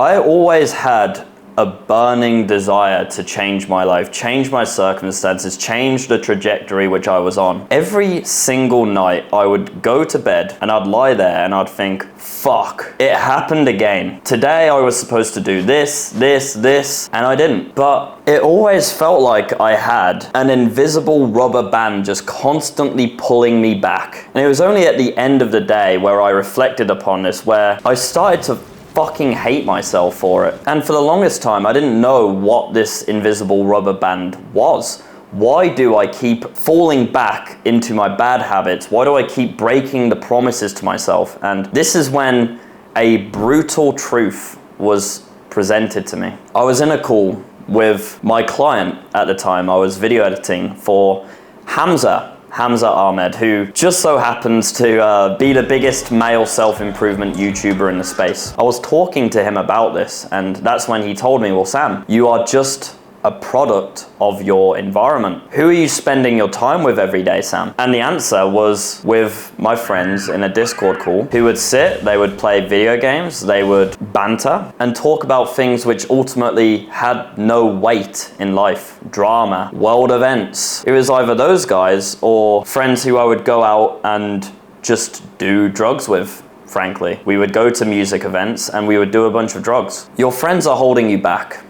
I always had a burning desire to change my life, change my circumstances, change the trajectory which I was on. Every single night I would go to bed and I'd lie there and I'd think, fuck, it happened again. Today I was supposed to do this, and I didn't. But it always felt like I had an invisible rubber band just constantly pulling me back. And it was only at the end of the day where I reflected upon this, where I started to fucking hate myself for it. And for the longest time, I didn't know what this invisible rubber band was. Why do I keep falling back into my bad habits? Why do I keep breaking the promises to myself? And this is when a brutal truth was presented to me. I was in a call with my client at the time. I was video editing for Hamza Ahmed, who just so happens to be the biggest male self-improvement YouTuber in the space. I was talking to him about this, and that's when he told me, well, Sam, you are just a product of your environment. Who are you spending your time with every day, Sam? And the answer was with my friends in a Discord call who would sit, they would play video games, they would banter and talk about things which ultimately had no weight in life. Drama, world events. It was either those guys or friends who I would go out and just do drugs with. Frankly, we would go to music events and we would do a bunch of drugs. Your friends are holding you back.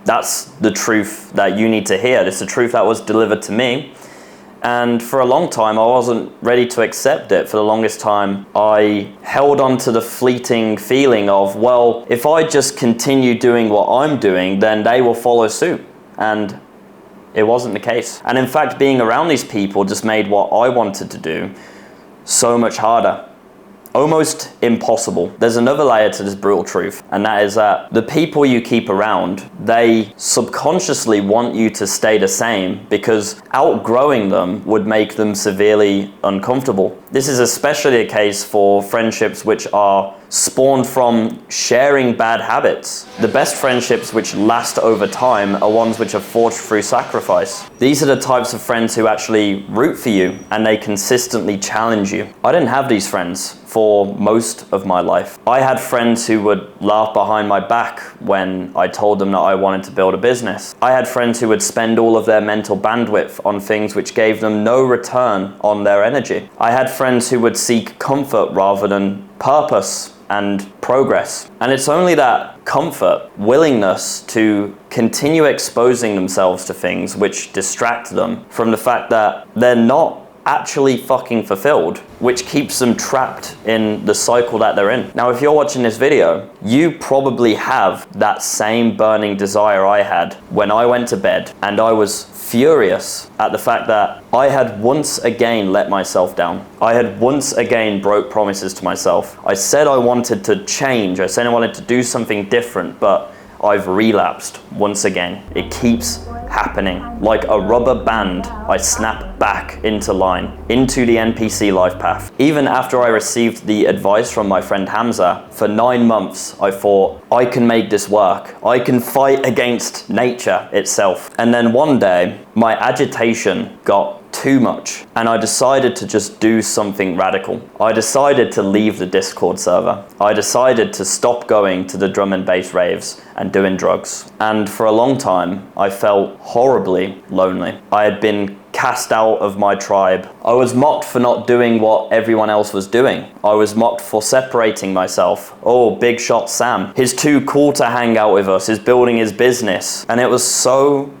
That's the truth that you need to hear. It's the truth that was delivered to me. And for a long time, I wasn't ready to accept it. For the longest time, I held on to the fleeting feeling of, well, if I just continue doing what I'm doing, then they will follow suit. And it wasn't the case. And in fact, being around these people just made what I wanted to do so much harder. Almost impossible. There's another layer to this brutal truth, and that is that the people you keep around, they subconsciously want you to stay the same because outgrowing them would make them severely uncomfortable. This is especially the case for friendships which are spawned from sharing bad habits. The best friendships which last over time are ones which are forged through sacrifice. These are the types of friends who actually root for you and they consistently challenge you. I didn't have these friends for most of my life. I had friends who would laugh behind my back when I told them that I wanted to build a business. I had friends who would spend all of their mental bandwidth on things which gave them no return on their energy. I had friends who would seek comfort rather than purpose and progress. And it's only that comfort, willingness to continue exposing themselves to things which distract them from the fact that they're not actually fucking fulfilled, which keeps them trapped in the cycle that they're in. Now, if you're watching this video, you probably have that same burning desire I had when I went to bed, and I was furious at the fact that I had once again let myself down. I had once again broke promises to myself. I said I wanted to change. I said I wanted to do something different, but I've relapsed once again. It keeps happening. Like a rubber band, I snap back into line, into the NPC life path. Even after I received the advice from my friend Hamza, for 9 months, I thought, I can make this work. I can fight against nature itself. And then one day, my agitation got too much, and I decided to just do something radical. I decided to leave the Discord server. I decided to stop going to the drum and bass raves and doing drugs. And for a long time, I felt horribly lonely. I had been cast out of my tribe. I was mocked for not doing what everyone else was doing. I was mocked for separating myself. Oh, big shot Sam. He's too cool to hang out with us. He's building his business. And it was so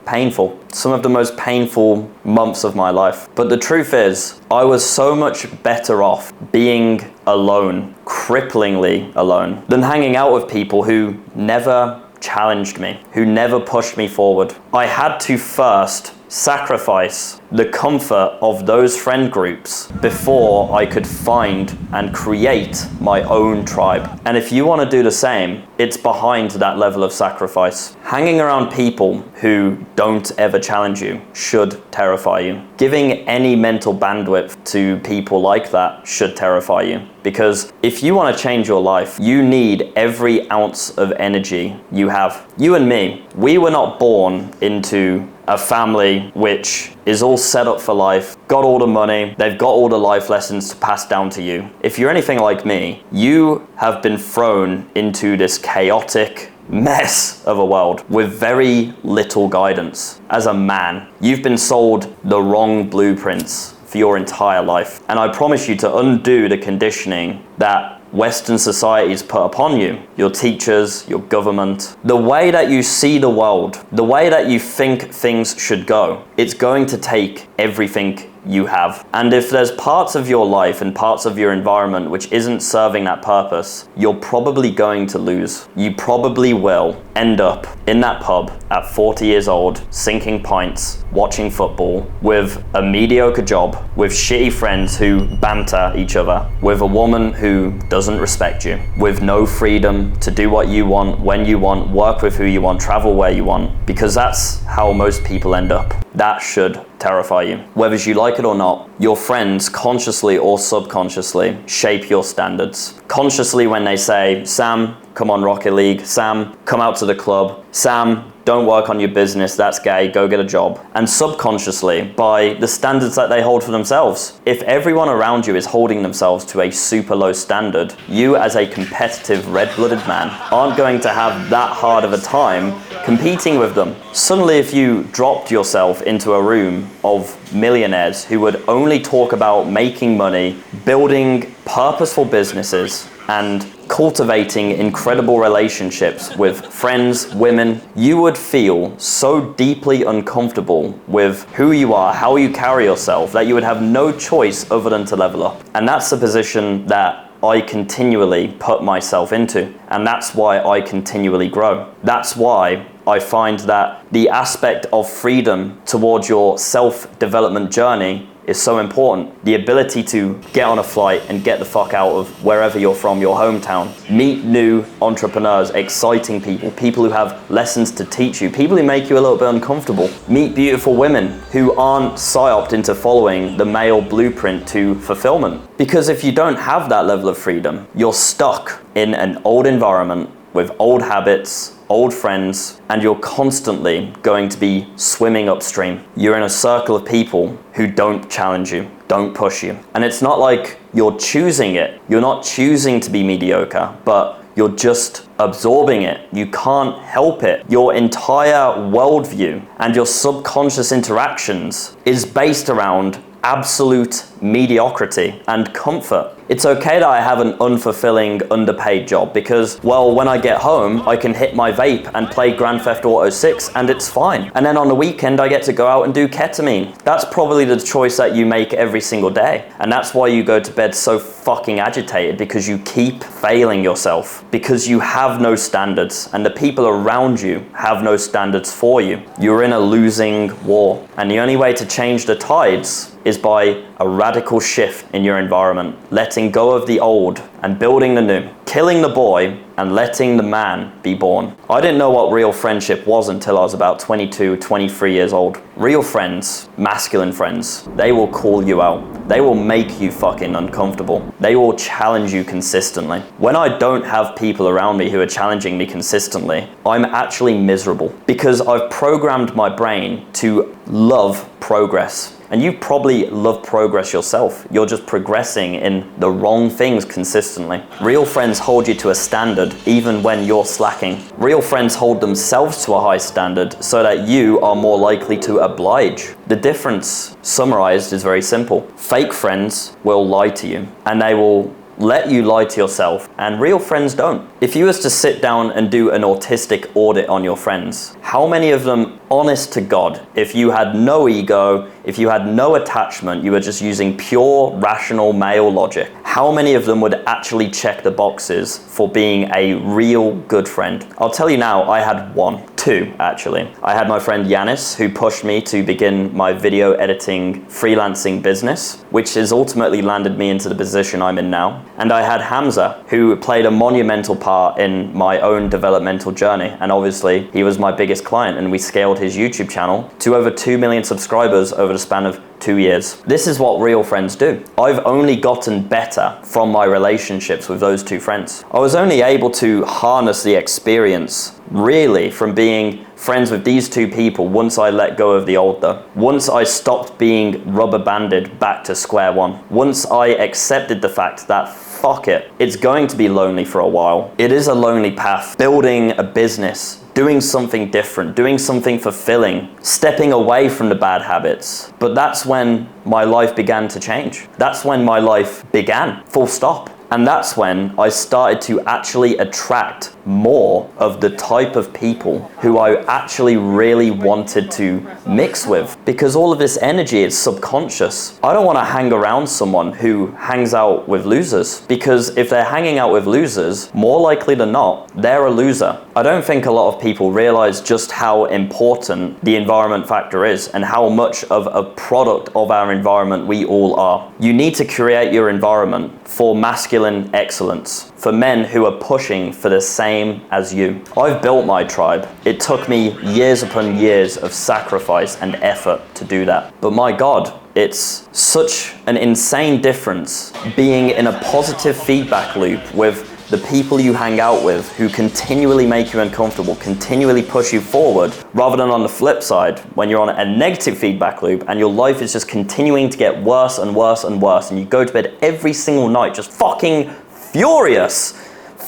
painful. Some of the most painful months of my life. But the truth is, I was so much better off being alone, cripplingly alone, than hanging out with people who never challenged me, who never pushed me forward. I had to first sacrifice the comfort of those friend groups before I could find and create my own tribe. And if you want to do the same, it's behind that level of sacrifice. Hanging around people who don't ever challenge you should terrify you. Giving any mental bandwidth to people like that should terrify you. because if you want to change your life, you need every ounce of energy you have. You and me, we were not born into a family which is all set up for life, got all the money, they've got all the life lessons to pass down to you. If you're anything like me, you have been thrown into this chaotic mess of a world with very little guidance. As a man, you've been sold the wrong blueprints for your entire life. And I promise you to undo the conditioning that Western societies put upon you, your teachers, your government, the way that you see the world, the way that you think things should go, it's going to take everything you have. And if there's parts of your life and parts of your environment which isn't serving that purpose, you're probably going to lose. You probably will end up in that pub at 40 years old, sinking pints, watching football, with a mediocre job, with shitty friends who banter each other, with a woman who doesn't respect you, with no freedom to do what you want, when you want, work with who you want, travel where you want, because that's how most people end up. That should terrify you. Whether you like it or not, your friends, consciously or subconsciously, shape your standards. Consciously when they say, Sam, come on Rocket League, Sam, come out to the club, Sam, don't work on your business, that's gay, go get a job. And subconsciously, by the standards that they hold for themselves. If everyone around you is holding themselves to a super low standard, you as a competitive red-blooded man aren't going to have that hard of a time competing with them. Suddenly, if you dropped yourself into a room of millionaires who would only talk about making money, building purposeful businesses, and cultivating incredible relationships with friends, women, you would feel so deeply uncomfortable with who you are, how you carry yourself, that you would have no choice other than to level up. And that's the position that I continually put myself into. And that's why I continually grow. That's why I find that the aspect of freedom towards your self-development journey is so important. The ability to get on a flight and get the fuck out of wherever you're from, your hometown. Meet new entrepreneurs, exciting people, people who have lessons to teach you, people who make you a little bit uncomfortable. Meet beautiful women who aren't psyoped into following the male blueprint to fulfillment. Because if you don't have that level of freedom, you're stuck in an old environment with old habits, old friends, and you're constantly going to be swimming upstream. You're in a circle of people who don't challenge you, don't push you. And it's not like you're choosing it. You're not choosing to be mediocre, but you're just absorbing it. You can't help it. Your entire worldview and your subconscious interactions is based around absolute mediocrity and comfort. It's okay that I have an unfulfilling, underpaid job because, well, when I get home, I can hit my vape and play Grand Theft Auto 6 and it's fine. And then on the weekend, I get to go out and do ketamine. That's probably the choice that you make every single day. And that's why you go to bed so fucking agitated, because you keep failing yourself, because you have no standards and the people around you have no standards for you. You're in a losing war. And the only way to change the tides is by a radical shift in your environment, letting go of the old and building the new, killing the boy and letting the man be born. I didn't know what real friendship was until I was about 22, 23 years old. Real friends, masculine friends, they will call you out. They will make you fucking uncomfortable. They will challenge you consistently. When I don't have people around me who are challenging me consistently, I'm actually miserable because I've programmed my brain to love progress. And you probably love progress yourself. You're just progressing in the wrong things consistently. Real friends hold you to a standard even when you're slacking. Real friends hold themselves to a high standard so that you are more likely to oblige. The difference, summarized, is very simple. Fake friends will lie to you and they will let you lie to yourself, and real friends don't. If you was to sit down and do an autistic audit on your friends, how many of them, honest to God, if you had no ego, if you had no attachment, you were just using pure rational male logic, how many of them would actually check the boxes for being a real good friend? I'll tell you now, I had two actually. I had my friend Yanis, who pushed me to begin my video editing freelancing business, which has ultimately landed me into the position I'm in now. And I had Hamza, who played a monumental part part in my own developmental journey. And obviously, he was my biggest client, and we scaled his YouTube channel to over 2 million subscribers over the span of 2 years. This is what real friends do. I've only gotten better from my relationships with those two friends. I was only able to harness the experience really from being friends with these two people once I let go of the old though. Once I stopped being rubber banded back to square one. Once I accepted the fact that fuck it, it's going to be lonely for a while. It is a lonely path. Building a business, doing something different, doing something fulfilling, stepping away from the bad habits. But that's when my life began to change. That's when my life began, full stop. And that's when I started to actually attract more of the type of people who I actually really wanted to mix with. Because all of this energy is subconscious. I don't want to hang around someone who hangs out with losers. Because if they're hanging out with losers, more likely than not, they're a loser. I don't think a lot of people realize just how important the environment factor is and how much of a product of our environment we all are. You need to create your environment for masculine excellence, for men who are pushing for the same as you. I've built my tribe. It took me years upon years of sacrifice and effort to do that. But my God, it's such an insane difference being in a positive feedback loop with the people you hang out with who continually make you uncomfortable, continually push you forward, rather than on the flip side, when you're on a negative feedback loop and your life is just continuing to get worse and worse and worse, and you go to bed every single night just fucking furious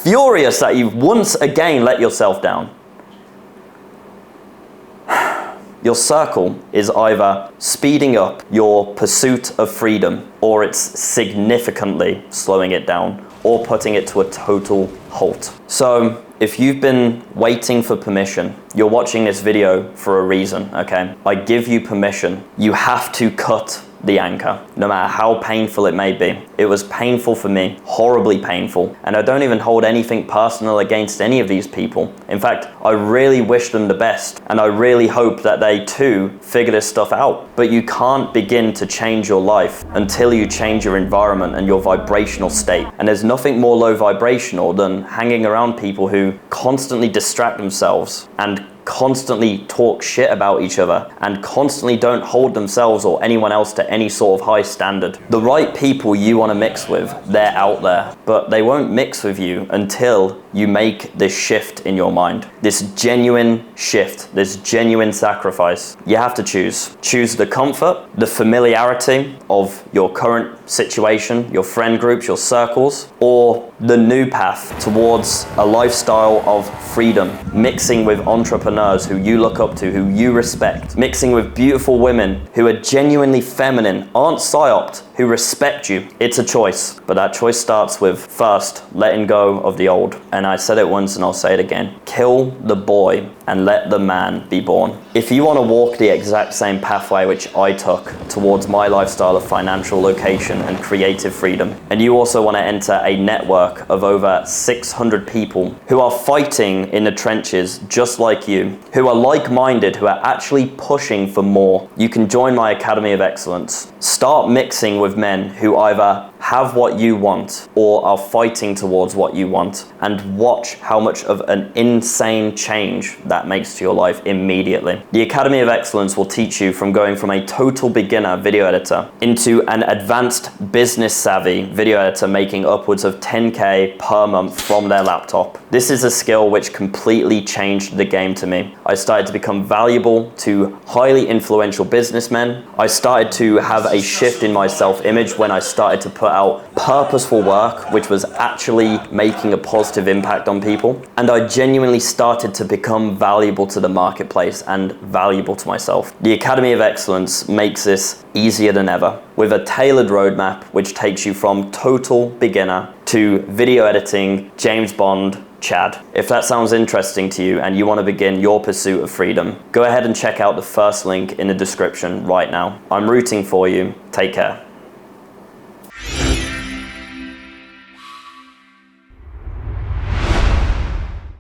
that you've once again let yourself down. Your circle is either speeding up your pursuit of freedom, or it's significantly slowing it down, or putting it to a total halt. So if you've been waiting for permission, you're watching this video for a reason, okay? I give you permission. You have to cut the anchor, no matter how painful it may be. It was painful for me, horribly painful, and I don't even hold anything personal against any of these people. In fact, I really wish them the best, and I really hope that they too figure this stuff out. But you can't begin to change your life until you change your environment and your vibrational state. And there's nothing more low vibrational than hanging around people who constantly distract themselves and constantly talk shit about each other and constantly don't hold themselves or anyone else to any sort of high standard. The right people you want to mix with, they're out there, but they won't mix with you until you make this shift in your mind. This genuine shift, this genuine sacrifice. You have to choose. Choose the comfort, the familiarity of your current situation, your friend groups, your circles, or the new path towards a lifestyle of freedom, mixing with entrepreneurs who you look up to, who you respect, mixing with beautiful women who are genuinely feminine, aren't psyoped, who respect you. It's a choice, but that choice starts with first letting go of the old. And I said it once and I'll say it again. Kill the boy and let the man be born. If you want to walk the exact same pathway which I took towards my lifestyle of financial location and creative freedom, and you also want to enter a network of over 600 people who are fighting in the trenches just like you, who are like-minded, who are actually pushing for more, you can join my Academy of Excellence. Start mixing with men who either have what you want or are fighting towards what you want, and watch how much of an insane change that makes to your life immediately. The Academy of Excellence will teach you from going from a total beginner video editor into an advanced business savvy video editor making upwards of 10K per month from their laptop. This is a skill which completely changed the game to me. I started to become valuable to highly influential businessmen. I started to have a shift in my self-image when I started to put out purposeful work which was actually making a positive impact on people, and I genuinely started to become valuable to the marketplace and valuable to myself. The Academy of Excellence makes this easier than ever with a tailored roadmap which takes you from total beginner to video editing James Bond Chad. If that sounds interesting to you and you want to begin your pursuit of freedom, go ahead and check out the first link in the description right now. I'm rooting for you. Take care.